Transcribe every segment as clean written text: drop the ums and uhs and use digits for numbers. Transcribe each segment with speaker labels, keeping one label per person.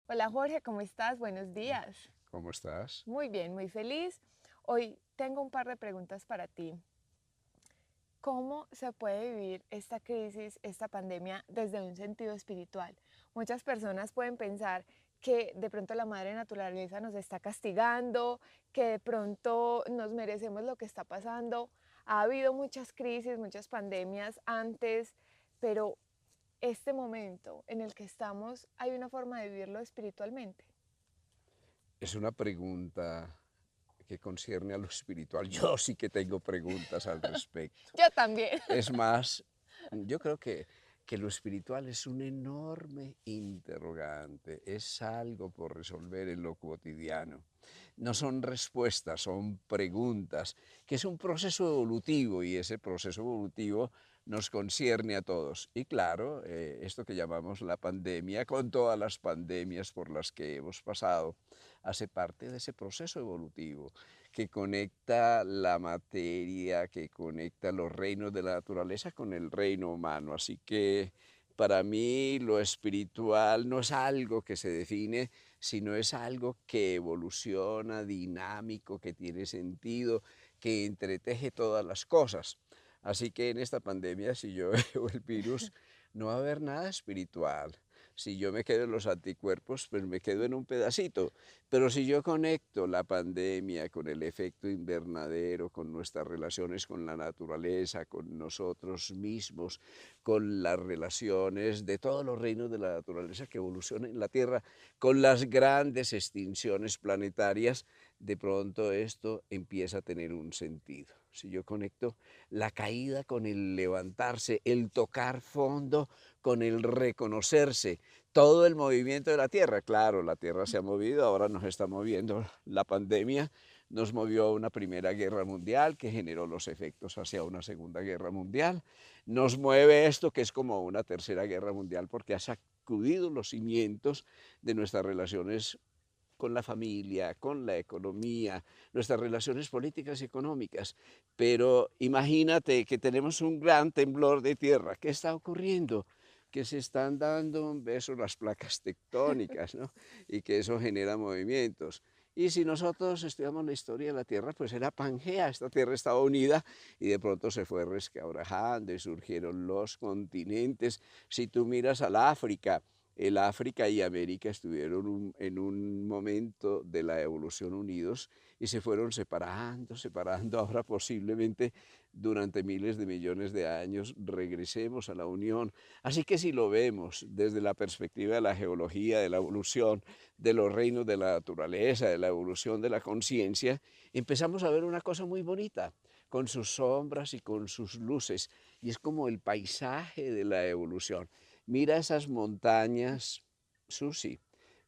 Speaker 1: Hola Jorge, ¿cómo estás? Buenos días.
Speaker 2: ¿Cómo estás?
Speaker 1: Muy bien, muy feliz. Hoy tengo un par de preguntas para ti. ¿Cómo se puede vivir esta crisis, esta pandemia desde un sentido espiritual? Muchas personas pueden pensar que de pronto la madre naturaleza nos está castigando, que de pronto nos merecemos lo que está pasando. Ha habido muchas crisis, muchas pandemias antes, pero este momento en el que estamos, ¿hay una forma de vivirlo espiritualmente?
Speaker 2: Es una pregunta que concierne a lo espiritual. Yo sí que tengo preguntas al respecto.
Speaker 1: Yo también.
Speaker 2: Es más, yo creo que lo espiritual es un enorme interrogante, es algo por resolver en lo cotidiano. No son respuestas, son preguntas, que es un proceso evolutivo y ese proceso evolutivo nos concierne a todos. Y claro, esto que llamamos la pandemia, con todas las pandemias por las que hemos pasado, hace parte de ese proceso evolutivo que conecta la materia, que conecta los reinos de la naturaleza con el reino humano. Así que para mí lo espiritual no es algo que se define, sino es algo que evoluciona, dinámico, que tiene sentido, que entreteje todas las cosas. Así que en esta pandemia, si yo veo el virus, no va a haber nada espiritual. Si yo me quedo en los anticuerpos, pues me quedo en un pedacito. Pero si yo conecto la pandemia con el efecto invernadero, con nuestras relaciones con la naturaleza, con nosotros mismos, con las relaciones de todos los reinos de la naturaleza que evolucionan en la Tierra, con las grandes extinciones planetarias, de pronto esto empieza a tener un sentido. Si yo conecto la caída con el levantarse, el tocar fondo, con el reconocerse, todo el movimiento de la Tierra. Claro, la Tierra se ha movido, ahora nos está moviendo la pandemia, nos movió a una primera guerra mundial que generó los efectos hacia una segunda guerra mundial. Nos mueve esto que es como una tercera guerra mundial porque ha sacudido los cimientos de nuestras relaciones con la familia, con la economía, nuestras relaciones políticas y económicas. Pero imagínate que tenemos un gran temblor de tierra. ¿Qué está ocurriendo? Que se están dando un beso las placas tectónicas, ¿no? Y que eso genera movimientos. Y si nosotros estudiamos la historia de la Tierra, pues era Pangea, esta Tierra estaba unida y de pronto se fue resquebrajando y surgieron los continentes. Si tú miras al África, el África y América estuvieron en un momento de la evolución unidos y se fueron separando, separando. Ahora posiblemente durante miles de millones de años regresemos a la unión. Así que si lo vemos desde la perspectiva de la geología, de la evolución, de los reinos de la naturaleza, de la evolución de la conciencia, empezamos a ver una cosa muy bonita, con sus sombras y con sus luces, y es como el paisaje de la evolución. Mira esas montañas, Susi.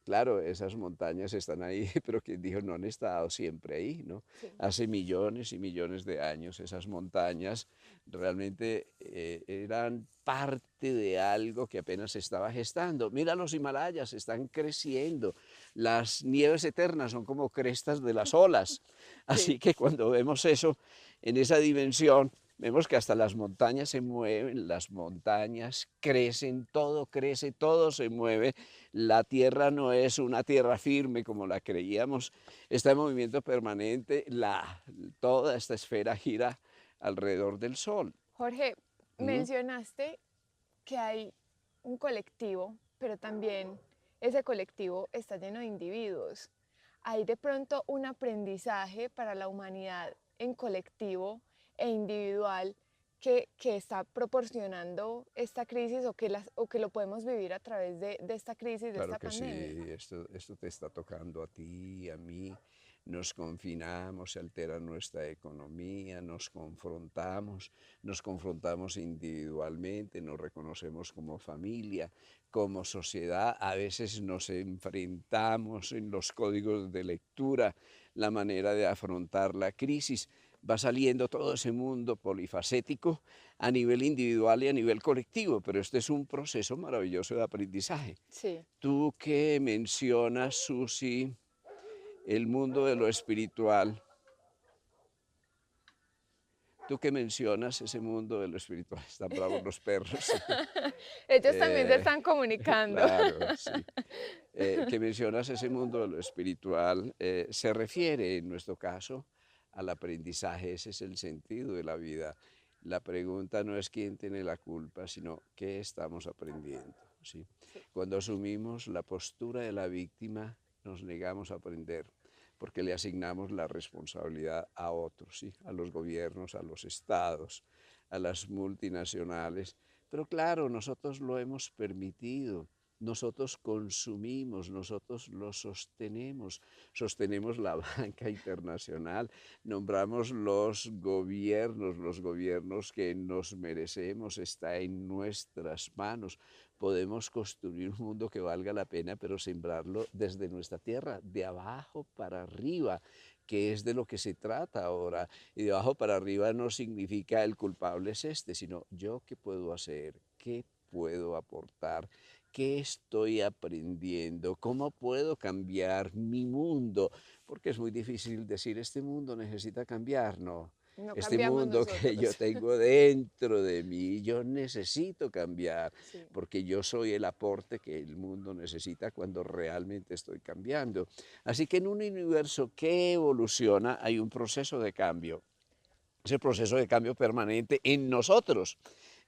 Speaker 2: Claro, esas montañas están ahí, pero quien dijo no han estado siempre ahí, ¿no?
Speaker 1: Sí.
Speaker 2: Hace millones y millones de años esas montañas realmente eran parte de algo que apenas se estaba gestando. Mira los Himalayas, están creciendo. Las nieves eternas son como crestas de las olas.
Speaker 1: Sí.
Speaker 2: Así que cuando vemos eso en esa dimensión, vemos que hasta las montañas se mueven, las montañas crecen, todo crece, todo se mueve. La tierra no es una tierra firme como la creíamos, está en movimiento permanente, toda esta esfera gira alrededor del sol.
Speaker 1: Jorge,
Speaker 2: ¿Mm?
Speaker 1: mencionaste que hay un colectivo, pero también ese colectivo está lleno de individuos. Hay de pronto un aprendizaje para la humanidad en colectivo e individual que está proporcionando esta crisis o que lo podemos vivir a través de esta crisis, de
Speaker 2: Claro
Speaker 1: esta
Speaker 2: que sí,
Speaker 1: pandemia.
Speaker 2: esto te está tocando a ti, a mí, nos confinamos, se altera nuestra economía, nos confrontamos individualmente, nos reconocemos como familia, como sociedad, a veces nos enfrentamos en los códigos de lectura, la manera de afrontar la crisis. Va saliendo todo ese mundo polifacético a nivel individual y a nivel colectivo, pero este es un proceso maravilloso de aprendizaje.
Speaker 1: Sí.
Speaker 2: Tú que mencionas, Susi, el mundo de lo espiritual, tú que mencionas ese mundo de lo espiritual, están bravos los perros.
Speaker 1: Ellos también se
Speaker 2: Eh,
Speaker 1: están comunicando.
Speaker 2: claro, sí. que mencionas, ese mundo de lo espiritual, se refiere en nuestro caso al aprendizaje, ese es el sentido de la vida. La pregunta no es quién tiene la culpa, sino qué estamos aprendiendo, ¿sí?
Speaker 1: Sí.
Speaker 2: Cuando asumimos la postura de la víctima, nos negamos a aprender, porque le asignamos la responsabilidad a otros, ¿sí? A los gobiernos, a los estados, a las multinacionales. Pero claro, nosotros lo hemos permitido. Nosotros consumimos, nosotros lo sostenemos, sostenemos la banca internacional, nombramos los gobiernos que nos merecemos, está en nuestras manos. Podemos construir un mundo que valga la pena, pero sembrarlo desde nuestra tierra, de abajo para arriba, que es de lo que se trata ahora. Y de abajo para arriba no significa el culpable es este, sino yo qué puedo hacer, qué puedo aportar, qué estoy aprendiendo, cómo puedo cambiar mi mundo, porque es muy difícil decir este mundo necesita cambiar, no.
Speaker 1: No
Speaker 2: Este
Speaker 1: cambiamos
Speaker 2: mundo que yo
Speaker 1: nosotros.
Speaker 2: tengo dentro de mí, yo necesito cambiar,
Speaker 1: Sí.
Speaker 2: porque yo soy el aporte que el mundo necesita cuando realmente estoy cambiando. Así que en un universo que evoluciona hay un proceso de cambio. Ese proceso de cambio permanente en nosotros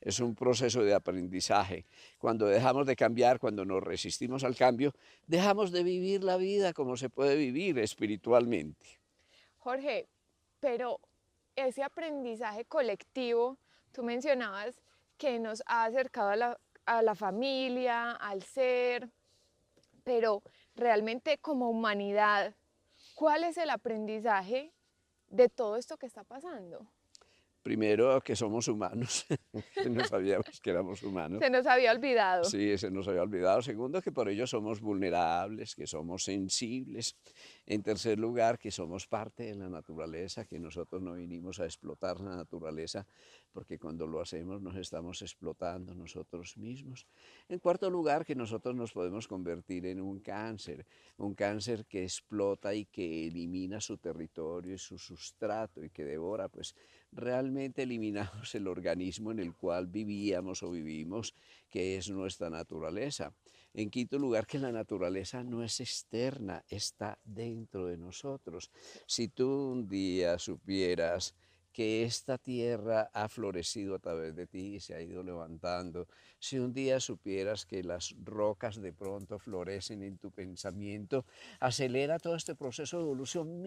Speaker 2: es un proceso de aprendizaje. Cuando dejamos de cambiar, cuando nos resistimos al cambio, dejamos de vivir la vida como se puede vivir espiritualmente.
Speaker 1: Jorge, pero ese aprendizaje colectivo, tú mencionabas que nos ha acercado a la familia, al ser, pero realmente como humanidad, ¿cuál es el aprendizaje de todo esto que está pasando?
Speaker 2: Primero, que somos humanos, que no sabíamos que éramos humanos.
Speaker 1: Se nos había olvidado.
Speaker 2: Sí, se nos había olvidado. Segundo, que por ello somos vulnerables, que somos sensibles. En tercer lugar, que somos parte de la naturaleza, que nosotros no vinimos a explotar la naturaleza, porque cuando lo hacemos nos estamos explotando nosotros mismos. En cuarto lugar, que nosotros nos podemos convertir en un cáncer que explota y que elimina su territorio y su sustrato y que devora, pues realmente eliminamos el organismo en el cual vivíamos o vivimos, que es nuestra naturaleza. En quinto lugar, que la naturaleza no es externa, está dentro de nosotros.
Speaker 1: Sí.
Speaker 2: Si tú un día supieras que esta tierra ha florecido a través de ti y se ha ido levantando, si un día supieras que las rocas de pronto florecen en tu pensamiento, acelera todo este proceso de evolución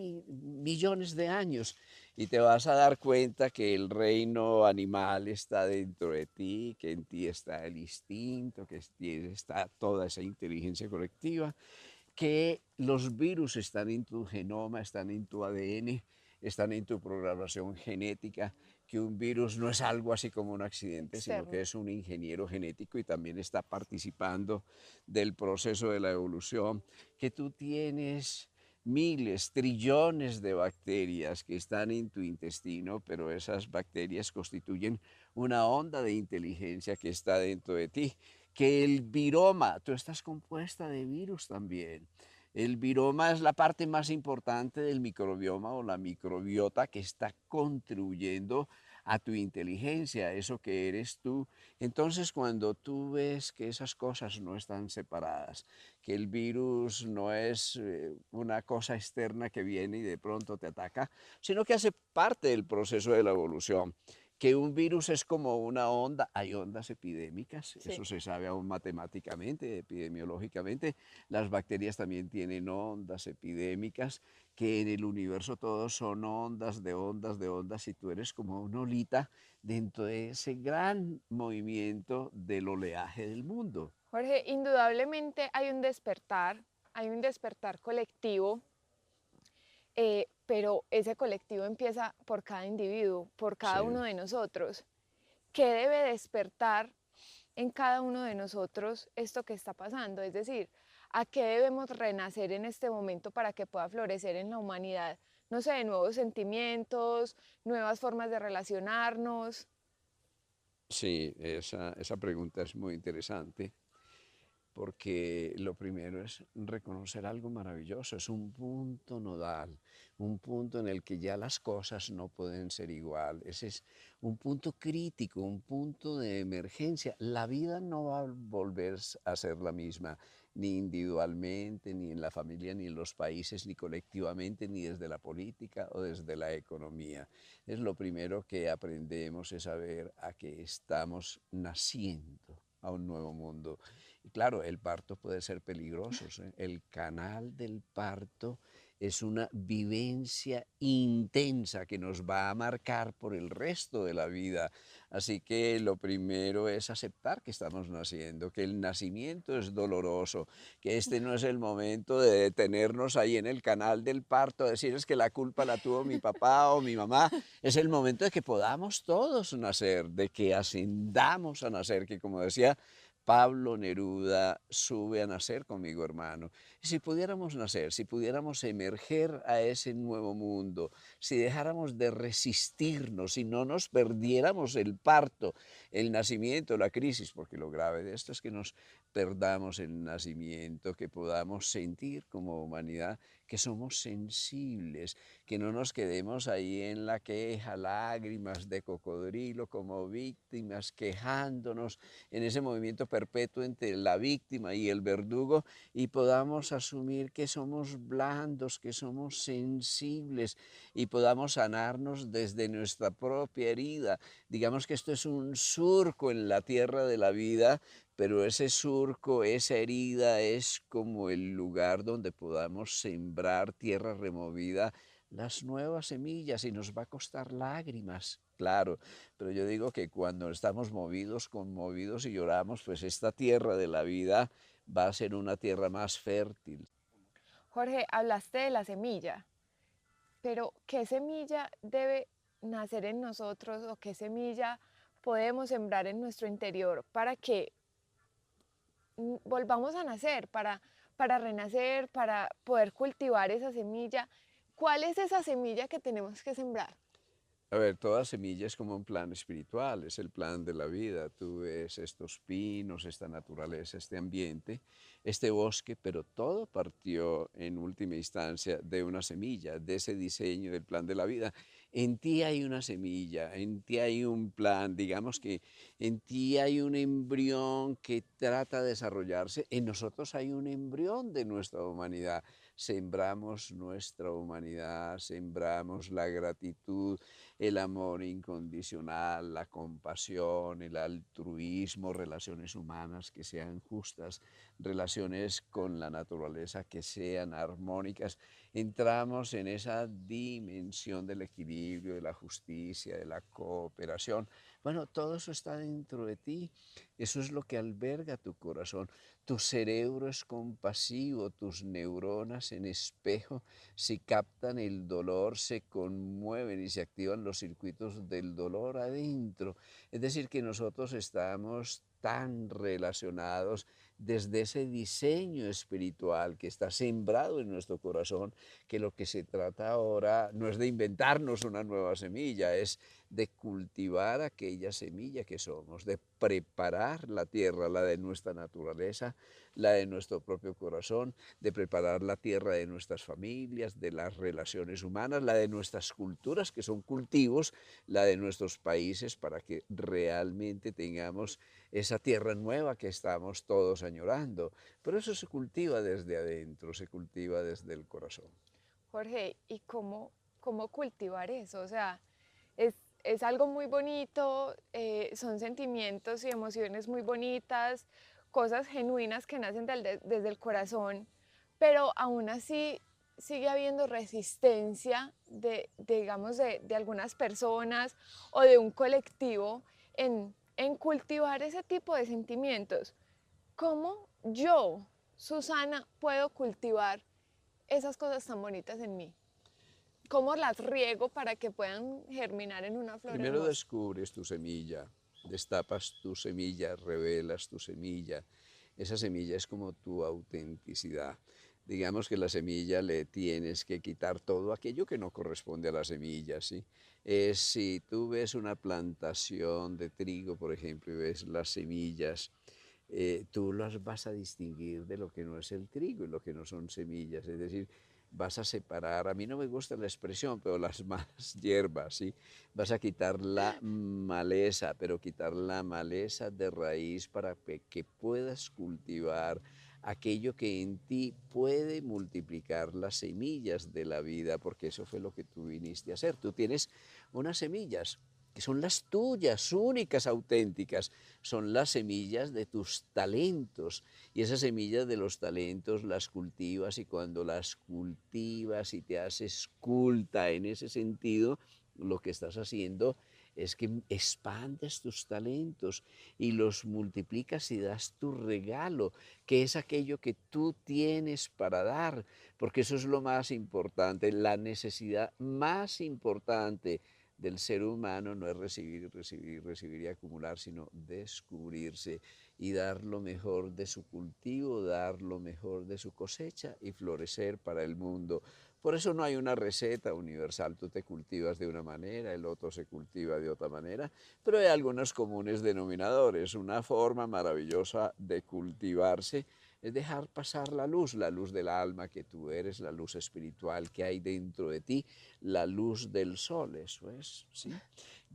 Speaker 2: millones de años y te vas a dar cuenta que el reino animal está dentro de ti, que en ti está el instinto, que está toda esa inteligencia colectiva, que los virus están en tu genoma, están en tu ADN, están en tu programación genética, que un virus no es algo así como un accidente, sino que
Speaker 1: Externo.
Speaker 2: es un ingeniero genético y también está participando del proceso de la evolución, que tú tienes miles, trillones de bacterias que están en tu intestino, pero esas bacterias constituyen una onda de inteligencia que está dentro de ti, que el viroma, tú estás compuesta de virus también. El viroma es la parte más importante del microbioma o la microbiota que está contribuyendo a tu inteligencia, eso que eres tú. Entonces, cuando tú ves que esas cosas no están separadas, que el virus no es una cosa externa que viene y de pronto te ataca, sino que hace parte del proceso de la evolución, que un virus es como una onda, hay ondas epidémicas,
Speaker 1: Sí.
Speaker 2: eso se sabe aún matemáticamente, epidemiológicamente, las bacterias también tienen ondas epidémicas, que en el universo todos son ondas de ondas de ondas, y tú eres como una olita dentro de ese gran movimiento del oleaje del mundo.
Speaker 1: Jorge, indudablemente hay un despertar colectivo, pero ese colectivo empieza por cada individuo, por cada
Speaker 2: Sí.
Speaker 1: uno de nosotros. ¿Qué debe despertar en cada uno de nosotros esto que está pasando? Es decir, ¿a qué debemos renacer en este momento para que pueda florecer en la humanidad? No sé, nuevos sentimientos, nuevas formas de relacionarnos.
Speaker 2: Sí, esa pregunta es muy interesante porque lo primero es reconocer algo maravilloso, es un punto nodal, un punto en el que ya las cosas no pueden ser igual, ese es un punto crítico, un punto de emergencia. La vida no va a volver a ser la misma. ni individualmente, ni en la familia, ni en los países, ni colectivamente, ni desde la política o desde la economía. Es lo primero que aprendemos, es saber a qué estamos naciendo a un nuevo mundo. Y claro, el parto puede ser peligroso, ¿sí? El canal del parto es una vivencia intensa que nos va a marcar por el resto de la vida. Así que lo primero es aceptar que estamos naciendo, que el nacimiento es doloroso, que este no es el momento de detenernos ahí en el canal del parto, decir es que la culpa la tuvo mi papá o mi mamá. Es el momento de que podamos todos nacer, de que ascendamos a nacer, que como decía Pablo Neruda, sube a nacer conmigo, hermano. Y si pudiéramos nacer, si pudiéramos emerger a ese nuevo mundo, si dejáramos de resistirnos, si no nos perdiéramos el parto, el nacimiento, la crisis, porque lo grave de esto es que nos perdamos el nacimiento, que podamos sentir como humanidad que somos sensibles, que no nos quedemos ahí en la queja, lágrimas de cocodrilo como víctimas, quejándonos en ese movimiento perpetuo entre la víctima y el verdugo, y podamos asumir que somos blandos, que somos sensibles y podamos sanarnos desde nuestra propia herida. Digamos que esto es un surco en la tierra de la vida, pero ese surco, esa herida es como el lugar donde podamos sembrar tierra removida las nuevas semillas y nos va a costar lágrimas, claro, pero yo digo que cuando estamos movidos, conmovidos y lloramos, pues esta tierra de la vida va a ser una tierra más fértil.
Speaker 1: Jorge, hablaste de la semilla, pero ¿qué semilla debe nacer en nosotros o qué semilla podemos sembrar en nuestro interior para que volvamos a nacer, para renacer, para poder cultivar esa semilla? ¿Cuál es esa semilla que tenemos que sembrar?
Speaker 2: A ver, toda semilla es como un plan espiritual, es el plan de la vida. Tú ves estos pinos, esta naturaleza, este ambiente, este bosque, pero todo partió en última instancia de una semilla, de ese diseño del plan de la vida. En ti hay una semilla, en ti hay un plan, digamos que en ti hay un embrión que trata de desarrollarse, en nosotros hay un embrión de nuestra humanidad. Sembramos nuestra humanidad, sembramos la gratitud, el amor incondicional, la compasión, el altruismo, relaciones humanas que sean justas, relaciones con la naturaleza que sean armónicas. Entramos en esa dimensión del equilibrio, de la justicia, de la cooperación. Bueno, todo eso está dentro de ti. Eso es lo que alberga tu corazón. Tu cerebro es compasivo, tus neuronas en espejo, si captan el dolor, se conmueven y se activan los circuitos del dolor adentro. Es decir, que nosotros estamos tan relacionados desde ese diseño espiritual que está sembrado en nuestro corazón, que lo que se trata ahora no es de inventarnos una nueva semilla, es de cultivar aquella semilla que somos, de preparar la tierra, la de nuestra naturaleza, la de nuestro propio corazón, de preparar la tierra de nuestras familias, de las relaciones humanas, la de nuestras culturas, que son cultivos, la de nuestros países, para que realmente tengamos esa tierra nueva que estamos todos añorando. Pero eso se cultiva desde adentro, se cultiva desde el corazón.
Speaker 1: Jorge, ¿y cómo cultivar eso? O sea, es, es algo muy bonito, son sentimientos y emociones muy bonitas, cosas genuinas que nacen desde el corazón, pero aún así sigue habiendo resistencia digamos, de algunas personas o de un colectivo en cultivar ese tipo de sentimientos. ¿Cómo yo, Susana, puedo cultivar esas cosas tan bonitas en mí? ¿Cómo las riego para que puedan germinar en una flor
Speaker 2: Primero
Speaker 1: hermosa?
Speaker 2: descubres tu semilla, destapas tu semilla, revelas tu semilla. Esa semilla es como tu autenticidad. Digamos que la semilla le tienes que quitar todo aquello que no corresponde a la semilla, ¿sí? Si tú ves una plantación de trigo, por ejemplo, y ves las semillas, tú las vas a distinguir de lo que no es el trigo y lo que no son semillas. Es decir, vas a separar, a mí no me gusta la expresión, pero las malas hierbas, ¿sí? Vas a quitar la maleza, pero quitar la maleza de raíz para que puedas cultivar aquello que en ti puede multiplicar las semillas de la vida, porque eso fue lo que tú viniste a hacer. Tú tienes unas semillas que son las tuyas, únicas, auténticas, son las semillas de tus talentos. Y esas semillas de los talentos las cultivas y cuando las cultivas y te haces culta en ese sentido, lo que estás haciendo es que expandes tus talentos y los multiplicas y das tu regalo, que es aquello que tú tienes para dar, porque eso es lo más importante, la necesidad más importante del ser humano no es recibir, recibir, recibir y acumular, sino descubrirse y dar lo mejor de su cultivo, dar lo mejor de su cosecha y florecer para el mundo. Por eso no hay una receta universal, tú te cultivas de una manera, el otro se cultiva de otra manera, pero hay algunos comunes denominadores. Una forma maravillosa de cultivarse es dejar pasar la luz del alma que tú eres, la luz espiritual que hay dentro de ti, la luz del sol, eso es, ¿sí?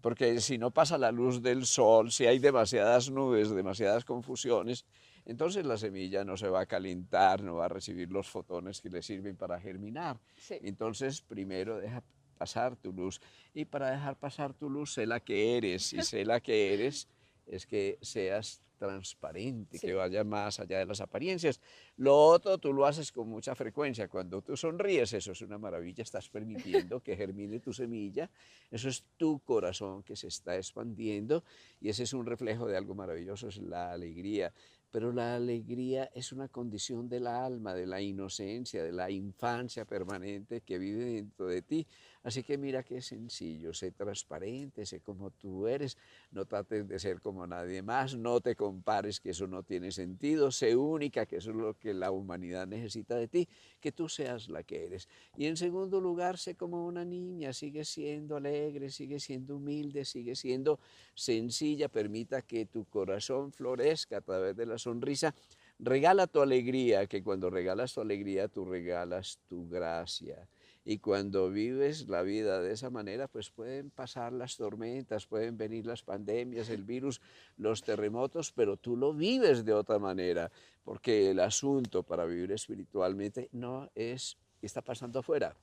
Speaker 2: Porque si no pasa la luz del sol, si hay demasiadas nubes, demasiadas confusiones, entonces la semilla no se va a calentar, no va a recibir los fotones que le sirven para germinar.
Speaker 1: Sí.
Speaker 2: Entonces, primero deja pasar tu luz. Y para dejar pasar tu luz, sé la que eres. Y sé la que eres es que seas transparente, que
Speaker 1: Sí.
Speaker 2: vaya más allá de las apariencias. Lo otro tú lo haces con mucha frecuencia. Cuando tú sonríes, eso es una maravilla, estás permitiendo que germine tu semilla. Eso es tu corazón que se está expandiendo y ese es un reflejo de algo maravilloso, es la alegría. Pero la alegría es una condición del alma, de la inocencia, de la infancia permanente que vive dentro de ti. Así que mira qué sencillo, sé transparente, sé como tú eres, no trates de ser como nadie más, no te compares, que eso no tiene sentido, sé única, que eso es lo que la humanidad necesita de ti, que tú seas la que eres. Y en segundo lugar, sé como una niña, sigue siendo alegre, sigue siendo humilde, sigue siendo sencilla, permita que tu corazón florezca a través de la sonrisa. Regala tu alegría, que cuando regalas tu alegría, tú regalas tu gracia. Y cuando vives la vida de esa manera, pues pueden pasar las tormentas, pueden venir las pandemias, el virus, los terremotos, pero tú lo vives de otra manera, porque el asunto para vivir espiritualmente no es qué está pasando afuera,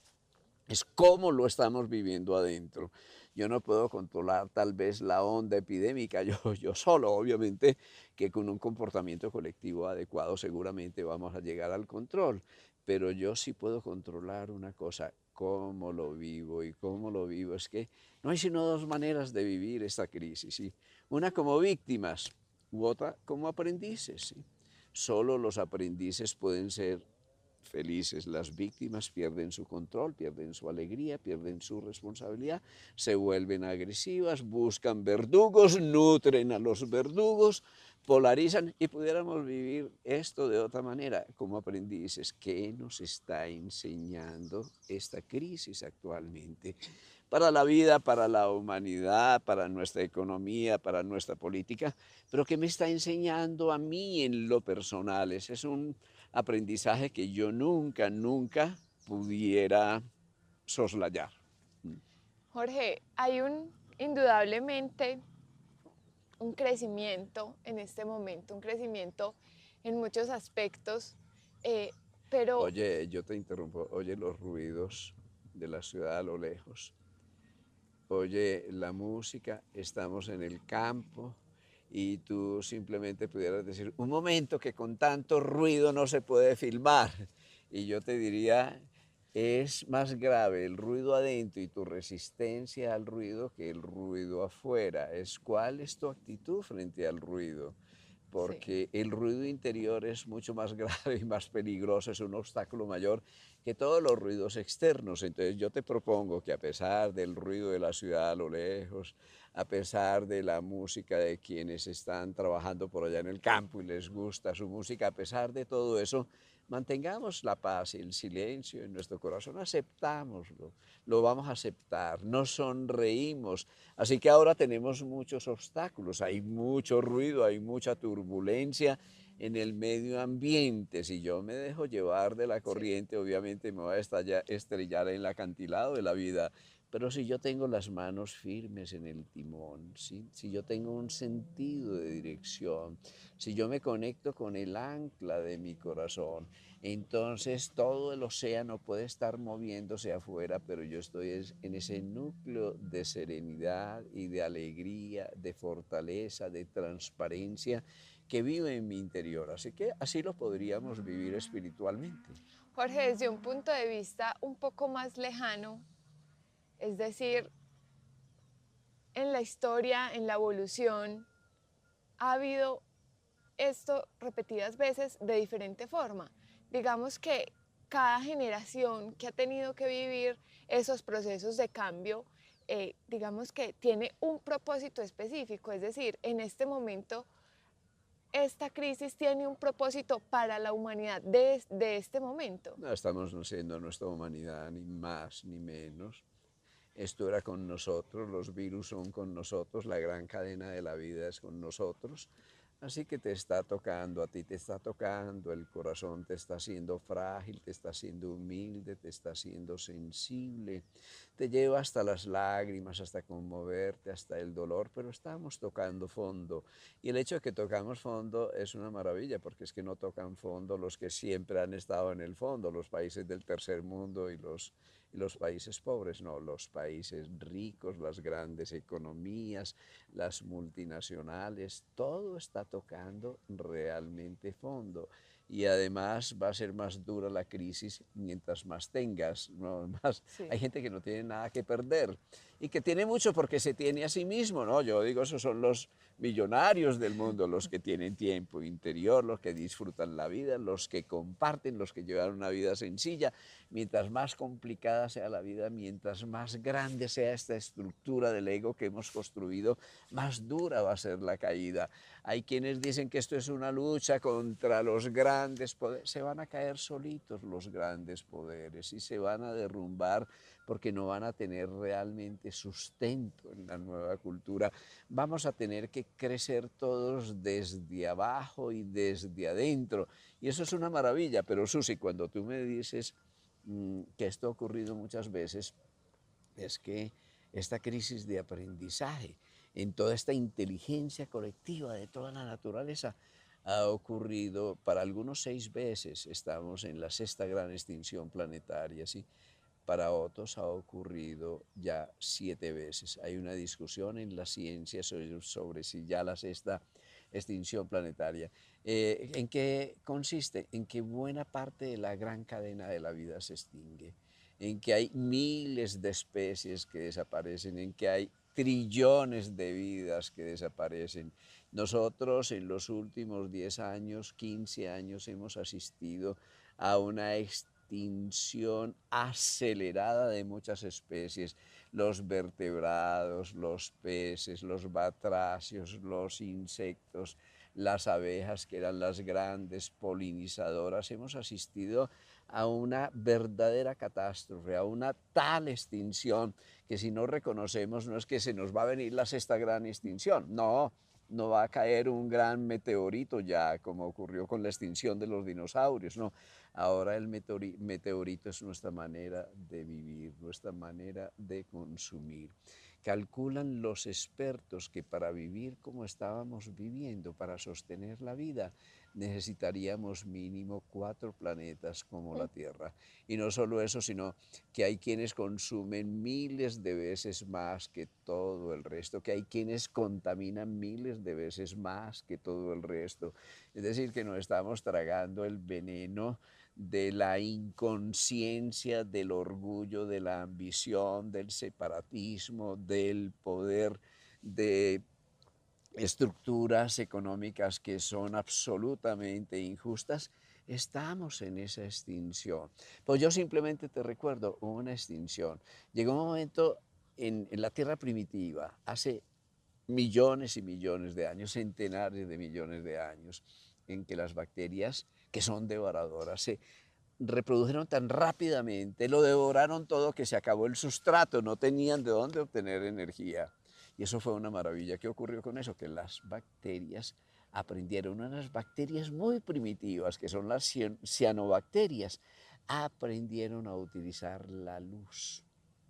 Speaker 2: es cómo lo estamos viviendo adentro. Yo no puedo controlar tal vez la onda epidémica, yo solo, obviamente, que con un comportamiento colectivo adecuado seguramente vamos a llegar al control, pero yo sí puedo controlar una cosa, cómo lo vivo y cómo lo vivo. Es que no hay sino dos maneras de vivir esta crisis, ¿sí? Una como víctimas u otra como aprendices, ¿sí? Solo los aprendices pueden ser felices. Las víctimas pierden su control, pierden su alegría, pierden su responsabilidad, se vuelven agresivas, buscan verdugos, nutren a los verdugos, polarizan y pudiéramos vivir esto de otra manera como aprendices. ¿Qué nos está enseñando esta crisis actualmente? Para la vida, para la humanidad, para nuestra economía, para nuestra política, pero ¿qué me está enseñando a mí en lo personal? Ese es un aprendizaje que yo nunca, nunca pudiera soslayar.
Speaker 1: Jorge, hay indudablemente un crecimiento en este momento, un crecimiento en muchos aspectos, eh, pero
Speaker 2: Oye, yo te interrumpo, oye los ruidos de la ciudad a lo lejos, oye la música, estamos en el campo y tú simplemente pudieras decir, un momento que con tanto ruido no se puede filmar. Y yo te diría, es más grave el ruido adentro y tu resistencia al ruido que el ruido afuera. ¿Cuál es tu actitud frente al ruido?
Speaker 1: sí,
Speaker 2: Porque el ruido interior es mucho más grave y más peligroso, es un obstáculo mayor que todos los ruidos externos. Entonces yo te propongo que a pesar del ruido de la ciudad a lo lejos, a pesar de la música de quienes están trabajando por allá en el campo y les gusta su música, a pesar de todo eso, mantengamos la paz y el silencio en nuestro corazón, aceptámoslo, lo vamos a aceptar, nos sonreímos. Así que ahora tenemos muchos obstáculos, hay mucho ruido, hay mucha turbulencia en el medio ambiente. Si yo me dejo llevar de la
Speaker 1: sí,
Speaker 2: corriente, obviamente me voy a estrellar en el acantilado de la vida. Pero si yo tengo las manos firmes en el timón, ¿sí? Si yo tengo un sentido de dirección, si yo me conecto con el ancla de mi corazón, entonces todo el océano puede estar moviéndose afuera, pero yo estoy en ese núcleo de serenidad y de alegría, de fortaleza, de transparencia que vive en mi interior. Así que así lo podríamos vivir espiritualmente.
Speaker 1: Jorge, desde un punto de vista un poco más lejano, es decir, en la historia, en la evolución, ha habido esto repetidas veces de diferente forma. Digamos que cada generación que ha tenido que vivir esos procesos de cambio, digamos que tiene un propósito específico, es decir, en este momento esta crisis tiene un propósito para la humanidad de este momento.
Speaker 2: No estamos siendo nuestra humanidad, ni más ni menos. Esto era con nosotros, los virus son con nosotros, la gran cadena de la vida es con nosotros. Así que te está tocando, a ti te está tocando, el corazón te está haciendo frágil, te está haciendo humilde, te está haciendo sensible, te lleva hasta las lágrimas, hasta conmoverte, hasta el dolor, pero estamos tocando fondo. Y el hecho de que tocamos fondo es una maravilla, porque es que no tocan fondo los que siempre han estado en el fondo, los países del tercer mundo y los países pobres, no, los países ricos, las grandes economías, las multinacionales, todo está tocando realmente fondo. Y además va a ser más dura la crisis mientras más tengas, ¿no? Más, hay
Speaker 1: Sí.
Speaker 2: gente que no tiene nada que perder y que tiene mucho porque se tiene a sí mismo, ¿no? Yo digo, esos son los millonarios del mundo, los que tienen tiempo interior, los que disfrutan la vida, los que comparten, los que llevan una vida sencilla. Mientras más complicada sea la vida, mientras más grande sea esta estructura del ego que hemos construido, más dura va a ser la caída. Hay quienes dicen que esto es una lucha contra los grandes poderes. Se van a caer solitos los grandes poderes y se van a derrumbar porque no van a tener realmente sustento en la nueva cultura. Vamos a tener que crecer todos desde abajo y desde adentro. Y eso es una maravilla, pero Susi, cuando tú me dices que esto ha ocurrido muchas veces, es que esta crisis de aprendizaje en toda esta inteligencia colectiva de toda la naturaleza ha ocurrido para algunos 6 veces, estamos en la sexta gran extinción planetaria, ¿sí? Para otros ha ocurrido ya 7 veces. Hay una discusión en la ciencia sobre si ya la sexta extinción planetaria. ¿En qué consiste? En que buena parte de la gran cadena de la vida se extingue, en que hay miles de especies que desaparecen, en que hay trillones de vidas que desaparecen. Nosotros en los últimos 10 años, 15 años hemos asistido a una extinción acelerada de muchas especies, los vertebrados, los peces, los batracios, los insectos, las abejas que eran las grandes polinizadoras. Hemos asistido a una verdadera catástrofe, a una tal extinción que si no reconocemos no es que se nos va a venir la sexta gran extinción, no, no va a caer un gran meteorito ya como ocurrió con la extinción de los dinosaurios, no. Ahora el meteorito es nuestra manera de vivir, nuestra manera de consumir. Calculan los expertos que para vivir como estábamos viviendo, para sostener la vida, necesitaríamos mínimo 4 planetas como la Tierra. Y no solo eso, sino que hay quienes consumen miles de veces más que todo el resto, que hay quienes contaminan miles de veces más que todo el resto. Es decir, que nos estamos tragando el veneno de la inconsciencia, del orgullo, de la ambición, del separatismo, del poder, de estructuras económicas que son absolutamente injustas. Estamos en esa extinción. Pues yo simplemente te recuerdo una extinción. Llegó un momento en la Tierra primitiva, hace millones y millones de años, centenares de millones de años, en que las bacterias, que son devoradoras, se reprodujeron tan rápidamente, lo devoraron todo que se acabó el sustrato, no tenían de dónde obtener energía. Y eso fue una maravilla. ¿Qué ocurrió con eso? Que las bacterias aprendieron, unas bacterias muy primitivas, que son las cianobacterias, aprendieron a utilizar la luz.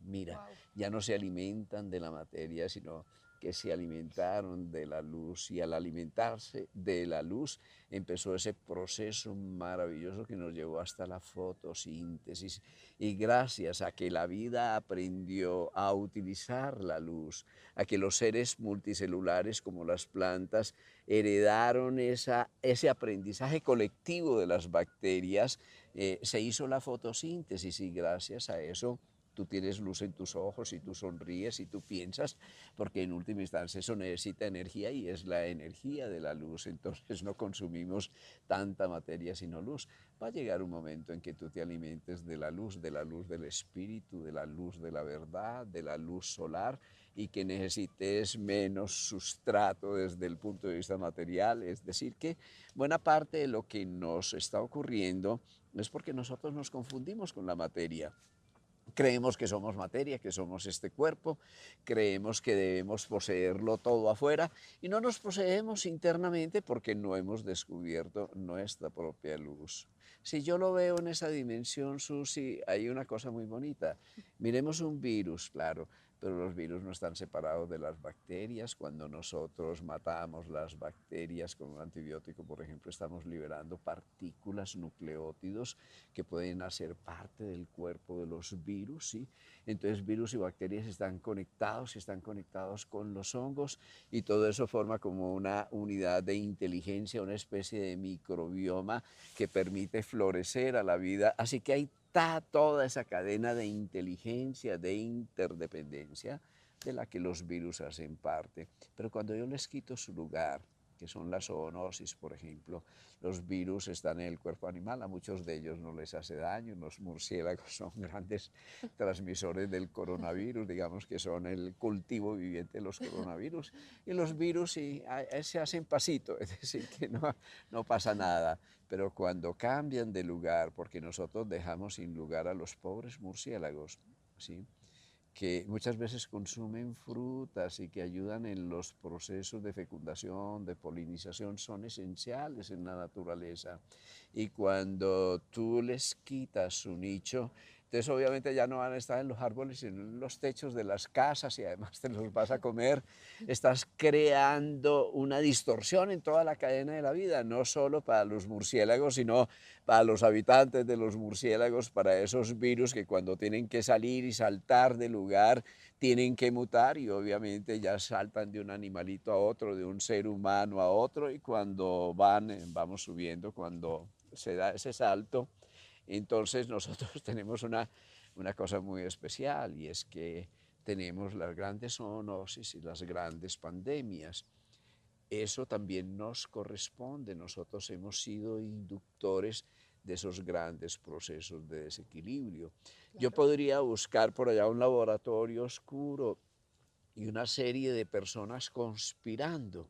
Speaker 2: Mira,
Speaker 1: Wow.
Speaker 2: ya no se alimentan de la materia, sino que se alimentaron de la luz y al alimentarse de la luz empezó ese proceso maravilloso que nos llevó hasta la fotosíntesis y gracias a que la vida aprendió a utilizar la luz, a que los seres multicelulares como las plantas heredaron ese aprendizaje colectivo de las bacterias, se hizo la fotosíntesis y gracias a eso tú tienes luz en tus ojos y tú sonríes y tú piensas, porque en última instancia eso necesita energía y es la energía de la luz, entonces no consumimos tanta materia sino luz. Va a llegar un momento en que tú te alimentes de la luz del espíritu, de la luz de la verdad, de la luz solar y que necesites menos sustrato desde el punto de vista material, es decir, que buena parte de lo que nos está ocurriendo es porque nosotros nos confundimos con la materia. Creemos que somos materia, que somos este cuerpo, creemos que debemos poseerlo todo afuera y no nos poseemos internamente porque no hemos descubierto nuestra propia luz. Si yo lo veo en esa dimensión, Susi, hay una cosa muy bonita. Miremos un virus, claro, pero los virus no están separados de las bacterias. Cuando nosotros matamos las bacterias con un antibiótico, por ejemplo, estamos liberando partículas, nucleótidos que pueden hacer parte del cuerpo de los virus, ¿sí? Entonces virus y bacterias están conectados con los hongos y todo eso forma como una unidad de inteligencia, una especie de microbioma que permite florecer a la vida. Así que ahí está toda esa cadena de inteligencia, de interdependencia de la que los virus hacen parte. Pero cuando yo les quito su lugar, que son las zoonosis, por ejemplo, los virus están en el cuerpo animal, a muchos de ellos no les hace daño, los murciélagos son grandes transmisores del coronavirus, digamos que son el cultivo viviente de los coronavirus, y los virus sí, se hacen pasito, es decir, que no pasa nada, pero cuando cambian de lugar, porque nosotros dejamos sin lugar a los pobres murciélagos, ¿sí? Que muchas veces consumen frutas y que ayudan en los procesos de fecundación, de polinización, son esenciales en la naturaleza. Y cuando tú les quitas su nicho, entonces obviamente ya no van a estar en los árboles, sino en los techos de las casas y además te los vas a comer. Estás creando una distorsión en toda la cadena de la vida, no solo para los murciélagos, sino para los habitantes de los murciélagos, para esos virus que cuando tienen que salir y saltar de lugar, tienen que mutar y obviamente ya saltan de un animalito a otro, de un ser humano a otro y cuando vamos subiendo, cuando se da ese salto, entonces nosotros tenemos una cosa muy especial y es que tenemos las grandes zoonosis y las grandes pandemias. Eso también nos corresponde. Nosotros hemos sido inductores de esos grandes procesos de desequilibrio. Yo
Speaker 1: Claro.
Speaker 2: podría buscar por allá un laboratorio oscuro y una serie de personas conspirando,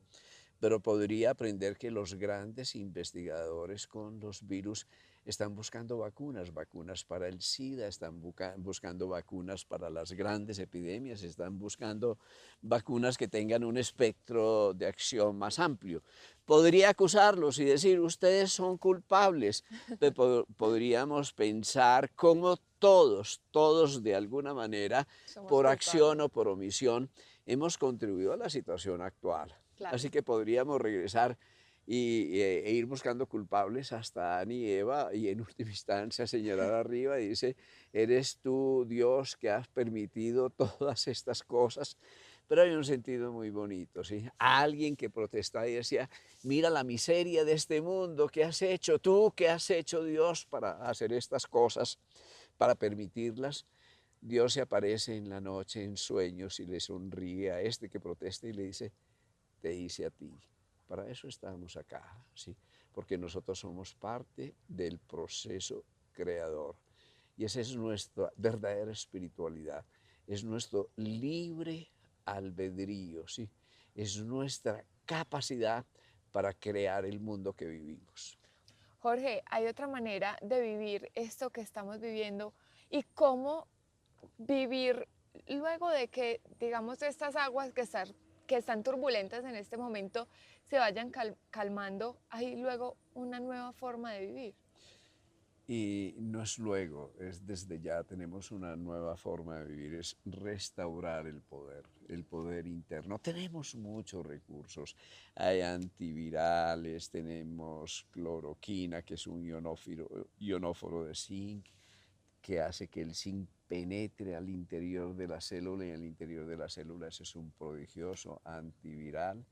Speaker 2: pero podría aprender que los grandes investigadores con los virus están buscando vacunas, vacunas para el SIDA, están buscando vacunas para las grandes epidemias, están buscando vacunas que tengan un espectro de acción más amplio. Podría acusarlos y decir, ustedes son culpables, pero podríamos pensar cómo todos de alguna manera,
Speaker 1: Somos
Speaker 2: por acción
Speaker 1: culpables.
Speaker 2: o por omisión, hemos contribuido a la situación actual. Así
Speaker 1: Claro.
Speaker 2: que podríamos regresar e ir buscando culpables hasta Adán y Eva y en última instancia señalar arriba y dice, eres tú Dios que has permitido todas estas cosas. Pero hay un sentido muy bonito, ¿sí? Alguien que protesta y decía, mira la miseria de este mundo, ¿qué has hecho tú? ¿Qué has hecho Dios para hacer estas cosas, para permitirlas? Dios se aparece en la noche en sueños y le sonríe a este que protesta y le dice, te hice a ti. Para eso estamos acá, ¿sí? Porque nosotros somos parte del proceso creador. Y esa es nuestra verdadera espiritualidad. Es nuestro libre albedrío, ¿sí? Es nuestra capacidad para crear el mundo que vivimos.
Speaker 1: Jorge, ¿hay otra manera de vivir esto que estamos viviendo y cómo vivir luego de que, digamos, estas aguas que están turbulentas en este momento se vayan calmando? ¿Hay luego una nueva forma de vivir?
Speaker 2: Y no es luego, es desde ya. Tenemos una nueva forma de vivir, es restaurar el poder interno. Tenemos muchos recursos, hay antivirales, tenemos cloroquina, que es un ionóforo de zinc, que hace que el zinc penetre al interior de la célula, y al interior de la célula ese es un prodigioso antiviral.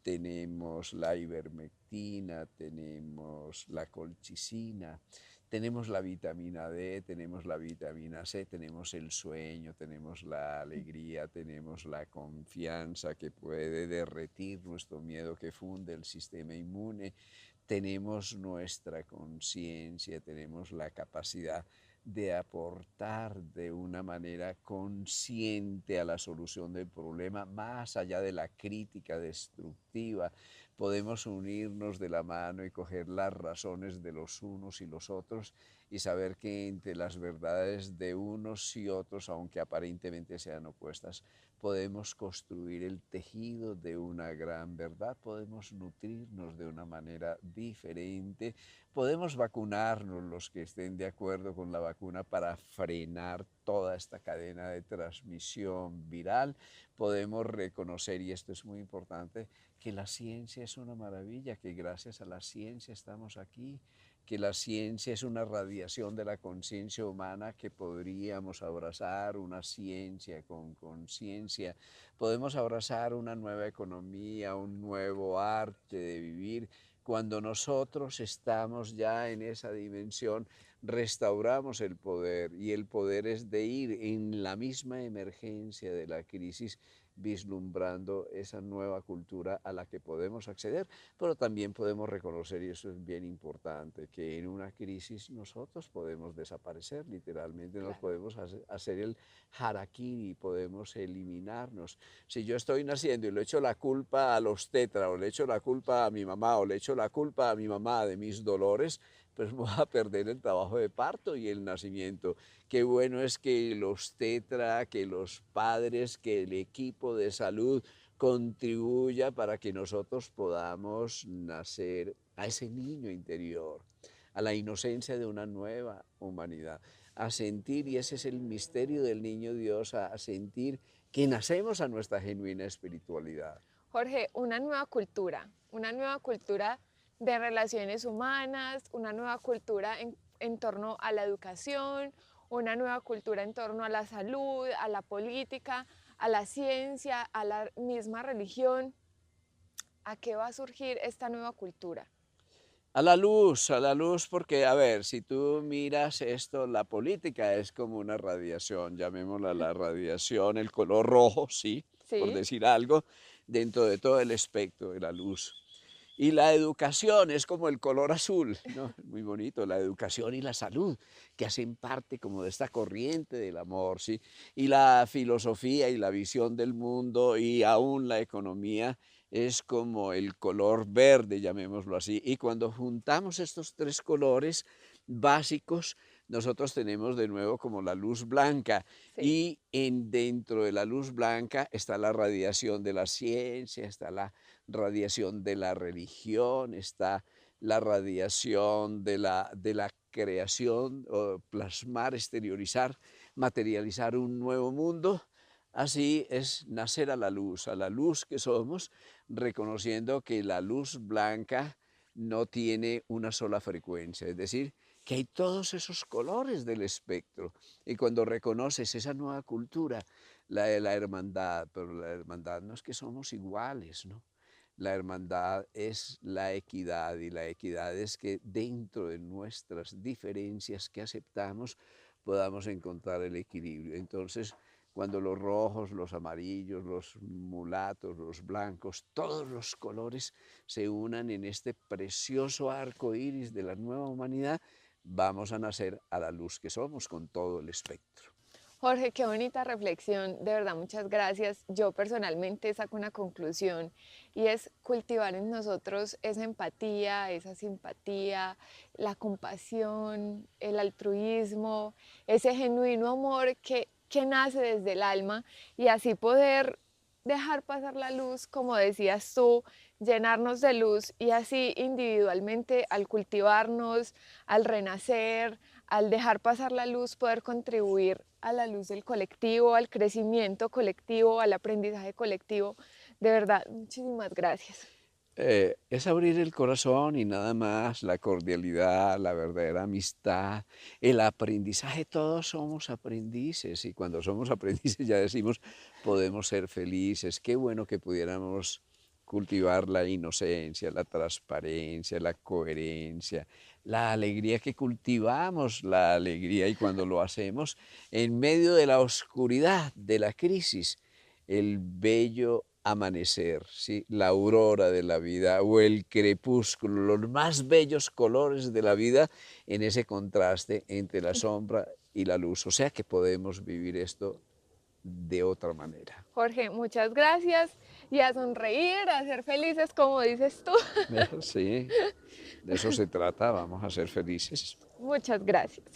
Speaker 2: Tenemos la ivermectina, tenemos la colchicina, tenemos la vitamina D, tenemos la vitamina C, tenemos el sueño, tenemos la alegría, tenemos la confianza que puede derretir nuestro miedo, que funde el sistema inmune, tenemos nuestra conciencia, tenemos la capacidad de aportar de una manera consciente a la solución del problema, más allá de la crítica destructiva. Podemos unirnos de la mano y coger las razones de los unos y los otros y saber que entre las verdades de unos y otros, aunque aparentemente sean opuestas, podemos construir el tejido de una gran verdad, podemos nutrirnos de una manera diferente, podemos vacunarnos los que estén de acuerdo con la vacuna para frenar toda esta cadena de transmisión viral, podemos reconocer, y esto es muy importante, que la ciencia es una maravilla, que gracias a la ciencia estamos aquí, que la ciencia es una radiación de la conciencia humana que podríamos abrazar, una ciencia con conciencia, podemos abrazar una nueva economía, un nuevo arte de vivir. Cuando nosotros estamos ya en esa dimensión, restauramos el poder, y el poder es de ir en la misma emergencia de la crisis vislumbrando esa nueva cultura a la que podemos acceder, pero también podemos reconocer, y eso es bien importante, que en una crisis nosotros podemos desaparecer, literalmente nos
Speaker 1: Claro.
Speaker 2: podemos hacer el harakiri, podemos eliminarnos. Si yo estoy naciendo y le echo la culpa a los tetra, o le echo la culpa a mi mamá, o le echo la culpa a mi mamá de mis dolores, pues voy a perder el trabajo de parto y el nacimiento. Qué bueno es que los tetra, que los padres, que el equipo de salud contribuya para que nosotros podamos nacer a ese niño interior, a la inocencia de una nueva humanidad, a sentir, y ese es el misterio del niño Dios, a sentir que nacemos a nuestra genuina espiritualidad.
Speaker 1: Jorge, una nueva cultura de relaciones humanas, una nueva cultura en torno a la educación, una nueva cultura en torno a la salud, a la política, a la ciencia, a la misma religión. ¿A qué va a surgir esta nueva cultura?
Speaker 2: A la luz, porque, a ver, si tú miras esto, la política es como una radiación, llamémosla la radiación, el color rojo, sí, por
Speaker 1: Sí,
Speaker 2: decir algo, dentro de todo el espectro de la luz. Y la educación es como el color azul, ¿no? Muy bonito, la educación y la salud, que hacen parte como de esta corriente del amor, ¿sí? Y la filosofía y la visión del mundo, y aún la economía, es como el color verde, llamémoslo así. Y cuando juntamos estos tres colores básicos, nosotros tenemos de nuevo como la luz blanca,
Speaker 1: sí.
Speaker 2: y dentro de la luz blanca está la radiación de la ciencia, está la radiación de la religión, está la radiación de la creación, o plasmar, exteriorizar, materializar un nuevo mundo. Así es nacer a la luz que somos, reconociendo que la luz blanca no tiene una sola frecuencia, es decir, que hay todos esos colores del espectro. Y cuando reconoces esa nueva cultura, la de la hermandad, pero la hermandad no es que somos iguales, ¿no? La hermandad es la equidad, y la equidad es que dentro de nuestras diferencias que aceptamos podamos encontrar el equilibrio. Entonces, cuando los rojos, los amarillos, los mulatos, los blancos, todos los colores se unan en este precioso arco iris de la nueva humanidad, vamos a nacer a la luz que somos, con todo el espectro.
Speaker 1: Jorge, qué bonita reflexión, de verdad, muchas gracias. Yo personalmente saco una conclusión y es cultivar en nosotros esa empatía, esa simpatía, la compasión, el altruismo, ese genuino amor que nace desde el alma y así poder dejar pasar la luz, como decías tú, llenarnos de luz y así individualmente al cultivarnos, al renacer, al dejar pasar la luz, poder contribuir a la luz del colectivo, al crecimiento colectivo, al aprendizaje colectivo. De verdad, muchísimas gracias.
Speaker 2: Es abrir el corazón y nada más, la cordialidad, la verdadera amistad, el aprendizaje, todos somos aprendices y cuando somos aprendices ya decimos, podemos ser felices. Qué bueno que pudiéramos cultivar la inocencia, la transparencia, la coherencia, la alegría, que cultivamos la alegría y cuando lo hacemos en medio de la oscuridad, de la crisis, el bello amanecer, ¿sí? La aurora de la vida o el crepúsculo, los más bellos colores de la vida en ese contraste entre la sombra y la luz. O sea que podemos vivir esto de otra manera.
Speaker 1: Jorge, muchas gracias y a sonreír, a ser felices, como dices tú.
Speaker 2: Sí, de eso se trata, vamos a ser felices.
Speaker 1: Muchas gracias.